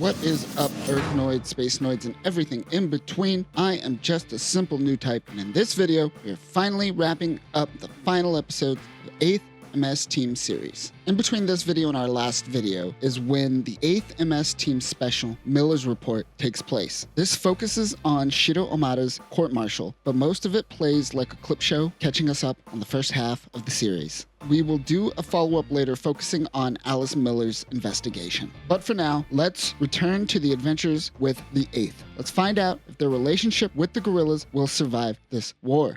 What is up, Earthnoids, Spacenoids, and everything in between? I am just a simple new type, and in this video, we are finally wrapping up the final episode of the 8th MS Team series. In between this video and our last video is when the 8th MS Team Special Miller's Report takes place. This focuses on Shiro Omada's court-martial, but most of it plays like a clip show, catching us up on the first half of the series. We will do a follow-up later focusing on Alice Miller's investigation. But for now, let's return to the adventures with the 8th. Let's find out if their relationship with the guerrillas will survive this war.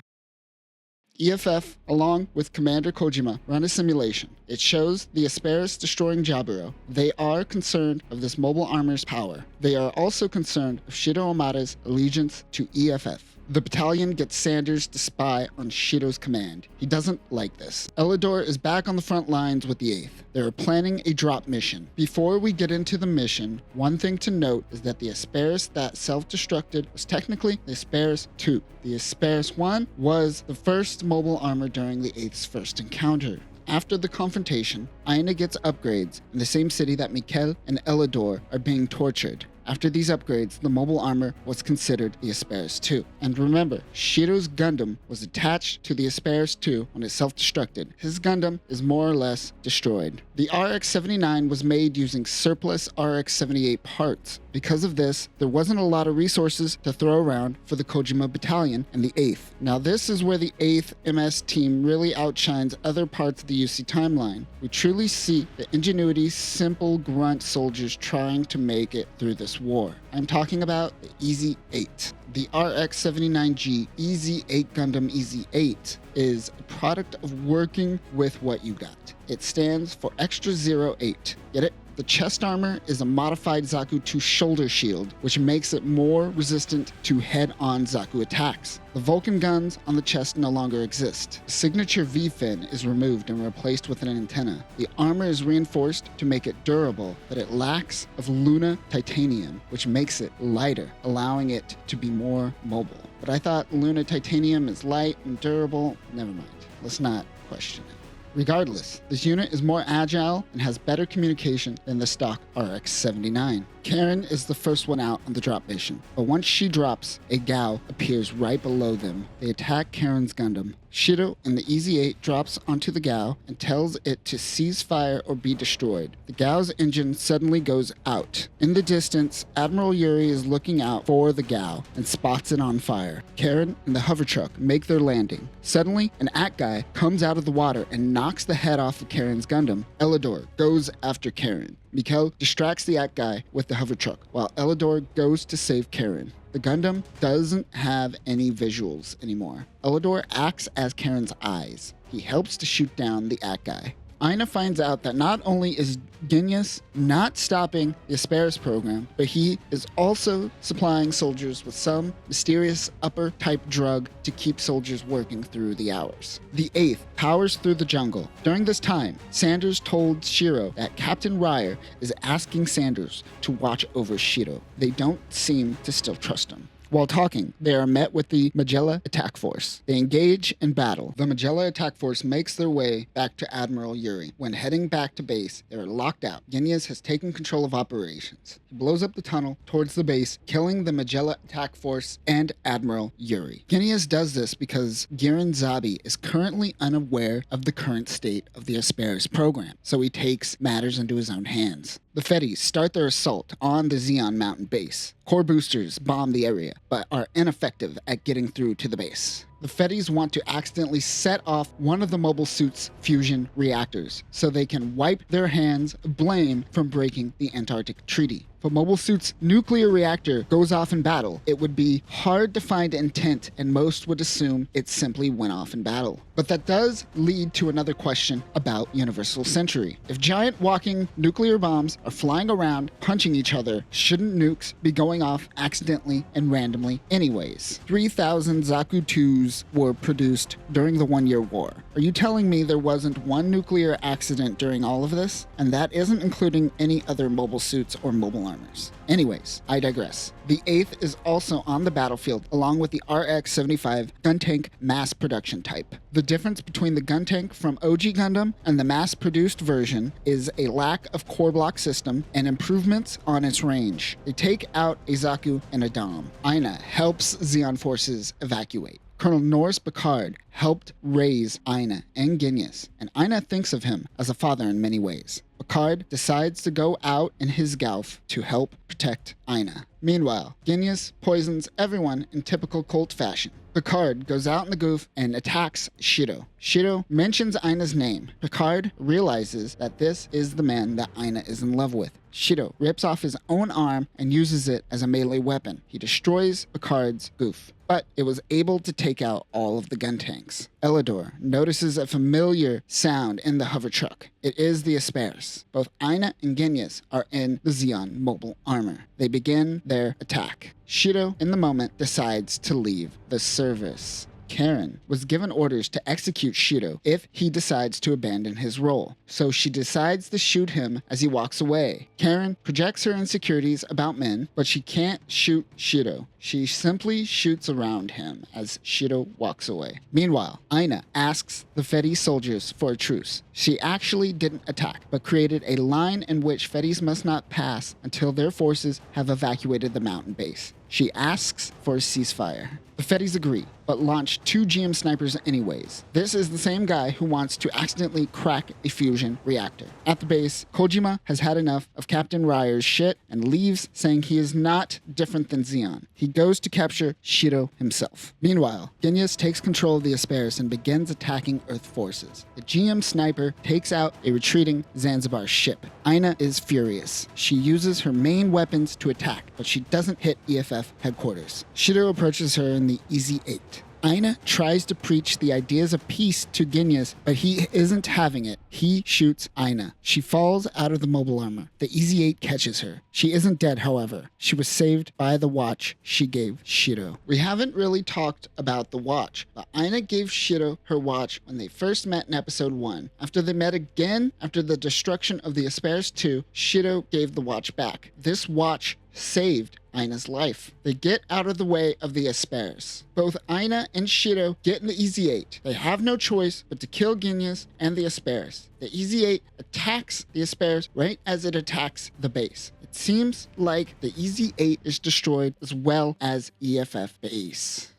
EFF, along with Commander Kojima, run a simulation. It shows the Asperis destroying Jaburo. They are concerned of this mobile armor's power. They are also concerned of Shiro Omada's allegiance to EFF. The battalion gets Sanders to spy on Shiro's command. He doesn't like this. Elidor is back on the front lines with the 8th. They are planning a drop mission. Before we get into the mission, one thing to note is that the Asperis that self-destructed was technically the Asperis 2. The Asperis 1 was the first mobile armor during the 8th's first encounter. After the confrontation, Aina gets upgrades in the same city that Mikkel and Elidor are being tortured. After these upgrades, the mobile armor was considered the Asperis 2. And remember, Shiro's Gundam was attached to the Asperis 2 when it self-destructed. His Gundam is more or less destroyed. The RX-79 was made using surplus RX-78 parts. Because of this, there wasn't a lot of resources to throw around for the Kojima Battalion and the 8th. Now this is where the 8th MS team really outshines other parts of the UC timeline. We truly see the ingenuity, simple grunt soldiers trying to make it through this war. I'm talking about the EZ8. The RX-79G EZ8 Gundam EZ8 is a product of working with what you got. It stands for Extra 08. Get it? The chest armor is a modified Zaku 2 shoulder shield, which makes it more resistant to head-on Zaku attacks. The Vulcan guns on the chest no longer exist. The signature V-fin is removed and replaced with an antenna. The armor is reinforced to make it durable, but it lacks of Luna titanium, which makes it lighter, allowing it to be more mobile. But I thought Luna titanium is light and durable. Never mind. Let's not question it. Regardless, this unit is more agile and has better communication than the stock RX-79. Karen is the first one out on the drop mission, but once she drops, a Gao appears right below them. They attack Karen's Gundam. Shiro in the EZ8 drops onto the Gao and tells it to cease fire or be destroyed. The Gao's engine suddenly goes out. In the distance, Admiral Yuri is looking out for the Gao and spots it on fire. Karen and the hover truck make their landing. Suddenly, an AT guy comes out of the water and knocks the head off of Karen's Gundam. Elidor goes after Karen. Mikkel distracts the AT guy with the hover truck, while Elidor goes to save Karen. The Gundam doesn't have any visuals anymore. Elidor acts as Karen's eyes. He helps to shoot down the AT guy. Aina finds out that not only is Genius not stopping the Asperis program, but he is also supplying soldiers with some mysterious upper-type drug to keep soldiers working through the hours. The 8th powers through the jungle. During this time, Sanders told Shiro that Captain Ryer is asking Sanders to watch over Shiro. They don't seem to still trust him. While talking, they are met with the Magella attack force. They engage in battle. The Magella attack force makes their way back to Admiral Yuri. When heading back to base, they are locked out. Genius has taken control of operations. He blows up the tunnel towards the base, killing the Magella attack force and Admiral Yuri. Genius does this because Giran Zabi is currently unaware of the current state of the Asperis program, so he takes matters into his own hands. The Fetties start their assault on the Zeon mountain base. Core boosters bomb the area, but are ineffective at getting through to the base. The Fetties want to accidentally set off one of the mobile suit's fusion reactors, so they can wipe their hands of blame from breaking the Antarctic Treaty. If a mobile suit's nuclear reactor goes off in battle, it would be hard to find intent, and most would assume it simply went off in battle. But that does lead to another question about Universal Century. If giant walking nuclear bombs are flying around punching each other, shouldn't nukes be going off accidentally and randomly anyways? 3,000 Zaku 2s U-2s were produced during the 1 Year War. Are you telling me there wasn't one nuclear accident during all of this? And that isn't including any other mobile suits or mobile armors. Anyways, I digress. The 8th is also on the battlefield along with the RX-75 gun tank mass production type. The difference between the gun tank from OG Gundam and the mass-produced version is a lack of core block system and improvements on its range. They take out a Zaku and a Dom. Aina helps Zeon forces evacuate. Colonel Norris Picard helped raise Aina and Genius, and Aina thinks of him as a father in many ways. Picard decides to go out in his Gouf to help protect Aina. Meanwhile, Genius poisons everyone in typical Colt fashion. Picard goes out in the Gouf and attacks Shido. Shido mentions Aina's name. Picard realizes that this is the man that Aina is in love with. Shido rips off his own arm and uses it as a melee weapon. He destroys Picard's Gouf, but it was able to take out all of the gun tanks. Elidor notices a familiar sound in the hover truck. It is the Asperis. Both Aina and Genius are in the Zeon mobile armor. They begin their attack. Shido, in the moment, decides to leave the service. Karen was given orders to execute Shido if he decides to abandon his role, so she decides to shoot him as he walks away. Karen projects her insecurities about men, but she can't shoot Shido. She simply shoots around him as Shido walks away. Meanwhile, Aina asks the Fedi soldiers for a truce. She actually didn't attack, but created a line in which Fedis must not pass until their forces have evacuated the mountain base. She asks for a ceasefire. The Fedis agree, but launch 2 GM snipers anyways. This is the same guy who wants to accidentally crack a fusion reactor. At the base, Kojima has had enough of Captain Ryer's shit and leaves, saying he is not different than Zeon. He goes to capture Shido himself. Meanwhile, Genius takes control of the Asperis and begins attacking Earth forces. The GM sniper takes out a retreating Zanzibar ship. Aina is furious. She uses her main weapons to attack, but she doesn't hit EFF headquarters. Shido approaches her in the EZ8. Aina tries to preach the ideas of peace to Genius, but he isn't having it. He shoots Aina. She falls out of the mobile armor. The EZ8 catches her. She isn't dead, however. She was saved by the watch she gave Shido. We haven't really talked about the watch, but Aina gave Shido her watch when they first met in episode 1. After they met again, after the destruction of the Asperis 2, Shido gave the watch back. This watch saved Aina's life. They get out of the way of the Asperis. Both Aina and Shido get in the EZ8. They have no choice but to kill Genius and the Asperis. The EZ8 attacks the Asperis right as it attacks the base. It seems like the EZ8 is destroyed as well as EFF base.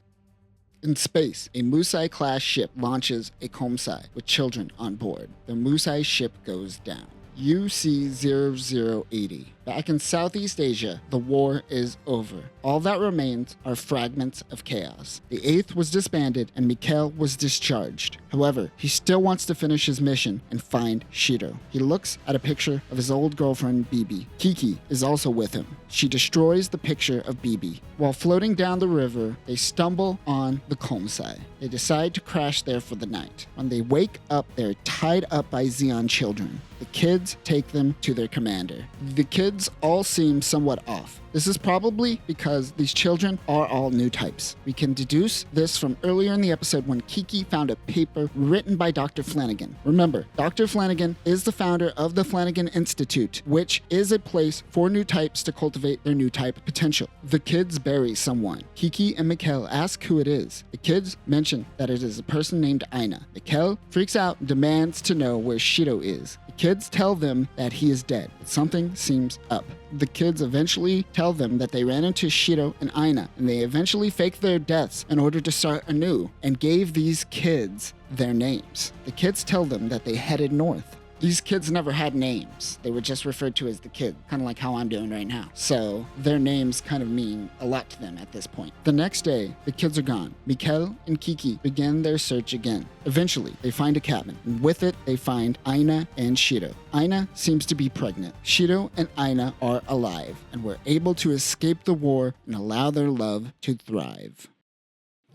In space, a Musai-class ship launches a Komsai with children on board. The Musai ship goes down. UC-0080. Back in Southeast Asia, the war is over. All that remains are fragments of chaos. The 8th was disbanded and Mikhail was discharged. However, he still wants to finish his mission and find Shido. He looks at a picture of his old girlfriend, Bibi. Kiki is also with him. She destroys the picture of Bibi. While floating down the river, they stumble on the Komsai. They decide to crash there for the night. When they wake up, they're tied up by Zeon children. The kids take them to their commander. The kids all seem somewhat off. This is probably because these children are all new types. We can deduce this from earlier in the episode when Kiki found a paper written by Dr. Flanagan. Remember, Dr. Flanagan is the founder of the Flanagan Institute, which is a place for new types to cultivate their new type potential. The kids bury someone. Kiki and Mikhail ask who it is. The kids mention that it is a person named Aina. Mikhail freaks out and demands to know where Shido is. The kids tell them that he is dead, but something seems up. The kids eventually tell them that they ran into Shido and Aina, and they eventually faked their deaths in order to start anew, and gave these kids their names. The kids tell them that they headed north. These kids never had names. They were just referred to as the kid, kind of like how I'm doing right now. So their names kind of mean a lot to them at this point. The next day, the kids are gone. Mikhail and Kiki begin their search again. Eventually, they find a cabin, and with it, they find Aina and Shido. Aina seems to be pregnant. Shido and Aina are alive, and were able to escape the war and allow their love to thrive.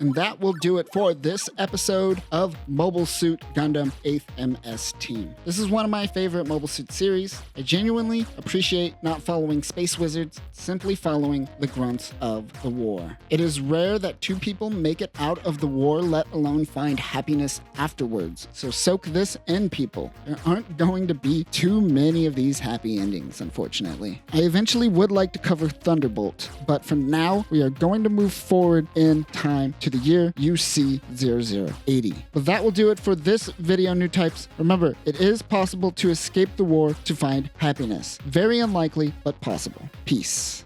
And that will do it for this episode of Mobile Suit Gundam 8th MS Team. This is one of my favorite Mobile Suit series. I genuinely appreciate not following space wizards, simply following the grunts of the war. It is rare that two people make it out of the war, let alone find happiness afterwards. So soak this in, people. There aren't going to be too many of these happy endings, unfortunately. I eventually would like to cover Thunderbolt, but for now, we are going to move forward in time to the year UC 0080. But that will do it for this video, new types. Remember, it is possible to escape the war to find happiness. Very unlikely, but possible. Peace.